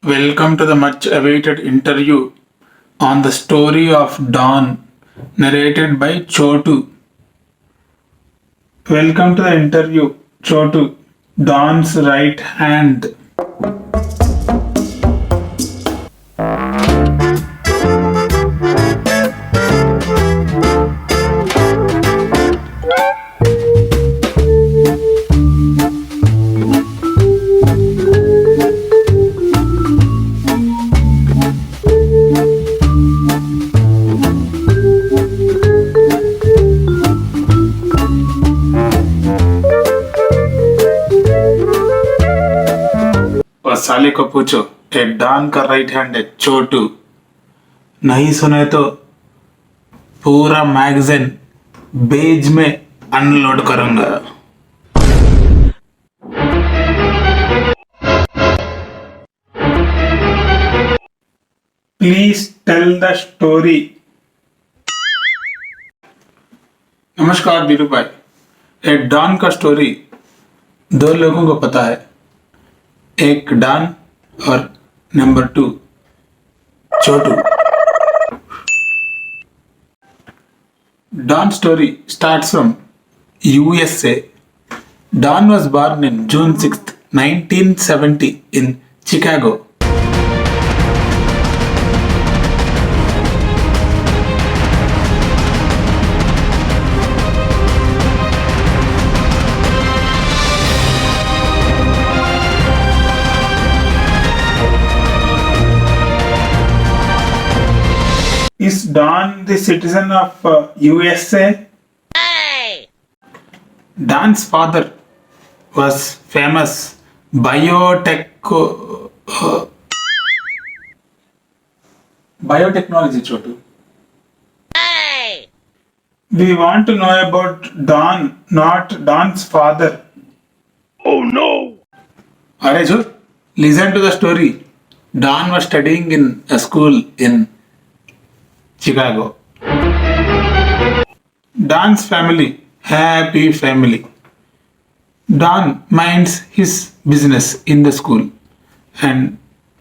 Welcome to the much awaited interview on the story of Dawn, narrated by Chotu. Welcome to the interview, Chotu, Dawn's right hand. और साले को पूछो, ए don का right hand है छोटू। नहीं सुने तो पूरा मैगजीन बेज में अनलोड करूंगा। Please tell the story. नमस्कार बीरू भाई। ए डॉन का स्टोरी दो लोगों को पता है, एक डॉन और number 2 Chhotu. Don story starts from USA. Don was born in June 6th, 1970 in Chicago. Is Don the citizen of USA? Don's father was famous biotechnology Chotu. We want to know about Don, not Don's father. Oh no! Alright, so listen to the story. Don was studying in a school in Chicago. Don's family, happy family. Don minds his business in the school and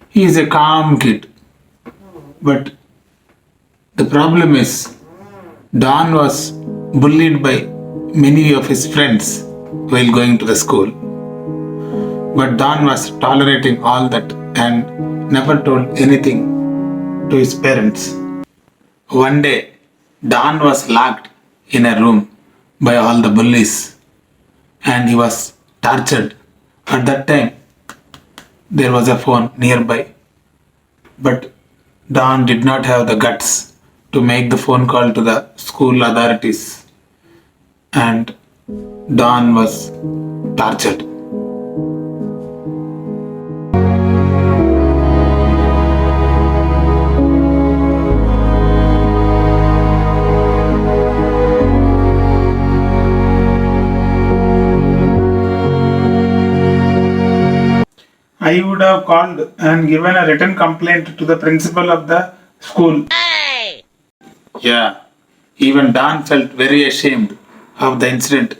he is a calm kid. But the problem is, Don was bullied by many of his friends while going to the school. But Don was tolerating all that and never told anything to his parents. One day, Don was locked in a room by all the bullies and he was tortured. At that time, there was a phone nearby, but Don did not have the guts to make the phone call to the school authorities and Don was tortured. I would have called and given a written complaint to the principal of the school. Yeah, even Don felt very ashamed of the incident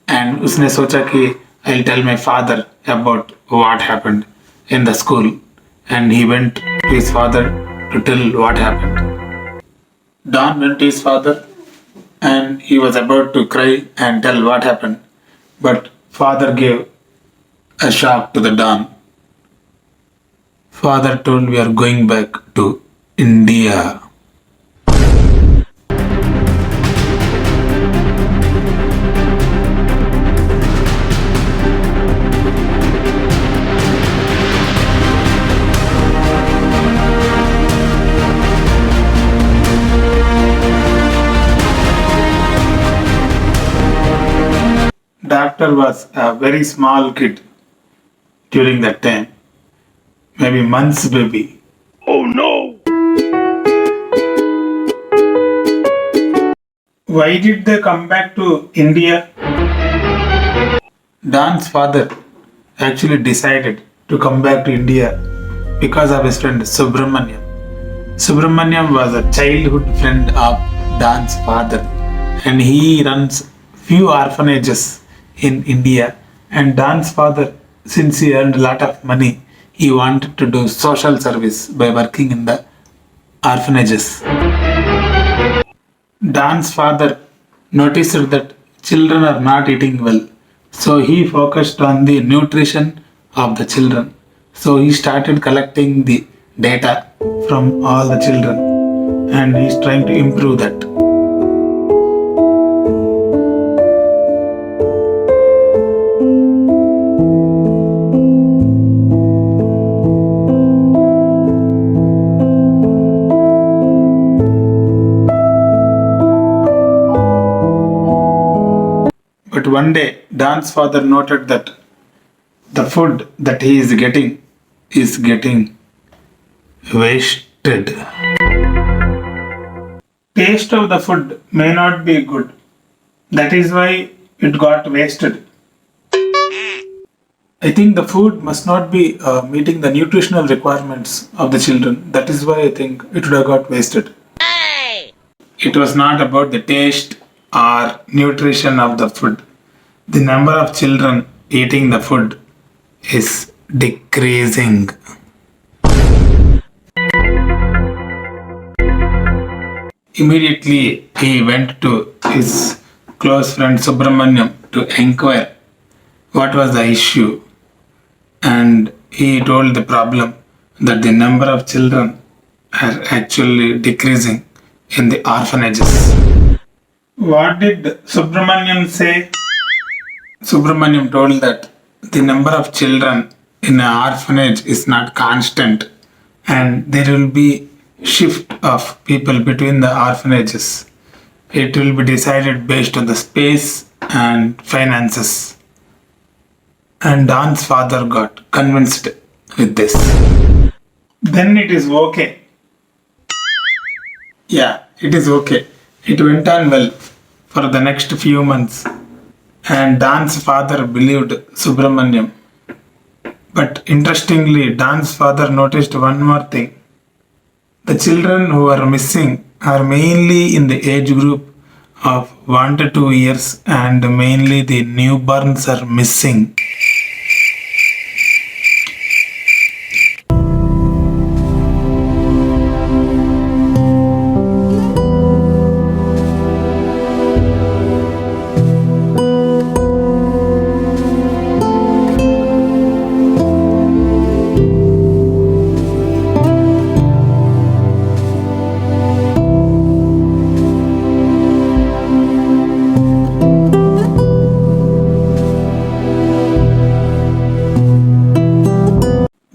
and उसने सोचा कि I'll tell my father about what happened in the school and he went to his father to tell what happened. Don went to his father and he was about to cry and tell what happened, but father gave a shock to the Don. Father told we are going back to India. Doctor was a very small kid during that time. Maybe months baby. Oh no! Why did they come back to India? Don's father actually decided to come back to India because of his friend Subramaniam. Subramaniam was a childhood friend of Don's father and he runs few orphanages in India, and Don's father, since he earned a lot of money, he wanted to do social service by working in the orphanages. Don's father noticed that children are not eating well, so he focused on the nutrition of the children. So he started collecting the data from all the children and he's trying to improve that. But one day, Don's father noted that the food that he is getting wasted. Taste of the food may not be good. That is why it got wasted. I think the food must not be meeting the nutritional requirements of the children. That is why I think it would have got wasted. It was not about the taste or nutrition of the food. The number of children eating the food is decreasing. Immediately, he went to his close friend Subramaniam to inquire what was the issue, and he told the problem that the number of children are actually decreasing in the orphanages. What did Subramaniam say? Subramaniam told that the number of children in an orphanage is not constant and there will be shift of people between the orphanages. It will be decided based on the space and finances. And Don's father got convinced with this. Then it is okay. Yeah, it is okay. It went on well for the next few months. And Don's father believed Subramaniam. But interestingly, Don's father noticed one more thing. The children who are missing are mainly in the age group of 1 to 2 years and mainly the newborns are missing.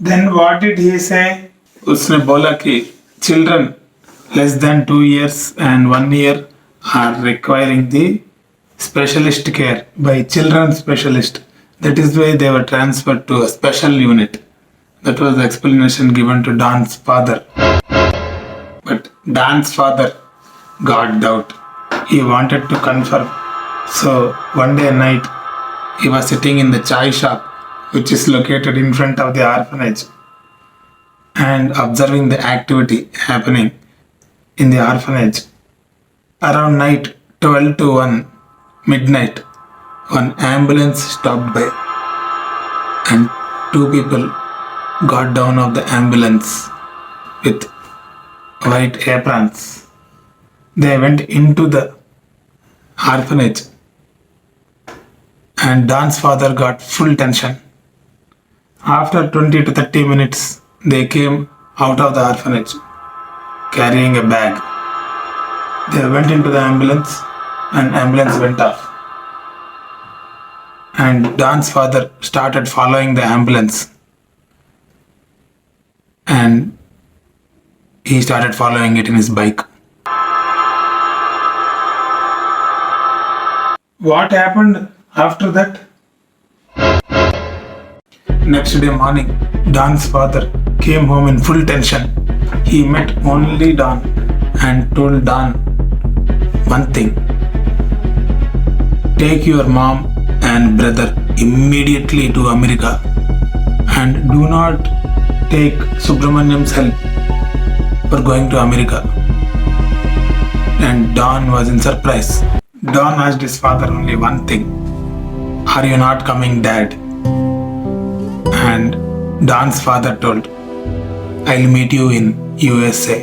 Then what did he say? उसने बोला कि children less than 2 years and 1 year are requiring the specialist care by children specialist. That is why they were transferred to a special unit. That was the explanation given to Don's father. But Don's father got doubt. He wanted to confirm. So one day night, he was sitting in the chai shop, which is located in front of the orphanage, and observing the activity happening in the orphanage. Around night 12 to 1 midnight, one ambulance stopped by and 2 people got down of the ambulance with white aprons. They went into the orphanage and Don's father got full tension. After 20 to 30 minutes, they came out of the orphanage carrying a bag. They went into the ambulance and ambulance went off. And Don's father started following the ambulance and he started following it in his bike. What happened after that? Next day morning, Don's father came home in full tension. He met only Don and told Don one thing. Take your mom and brother immediately to America and do not take Subramaniam's help for going to America. And Don was in surprise. Don asked his father only one thing. Are you not coming, Dad? And Don's father told, I'll meet you in USA.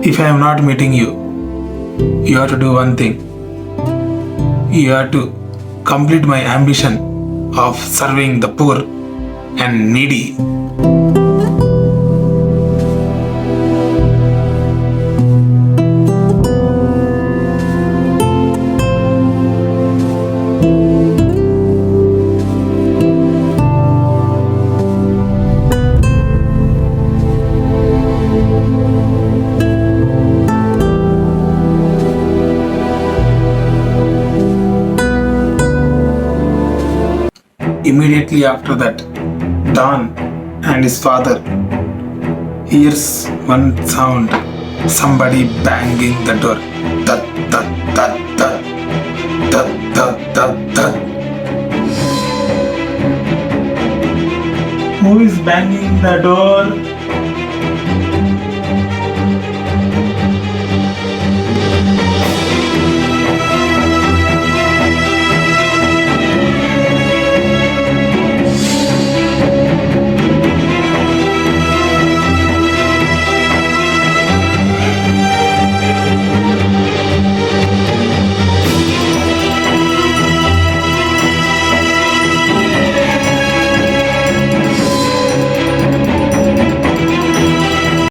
If I am not meeting you, you have to do one thing. You have to complete my ambition of serving the poor and needy. Immediately after that, Don and his father hears one sound, somebody banging the door. Thud, thud, thud, thud. Thud, thud, thud, thud. Who is banging the door?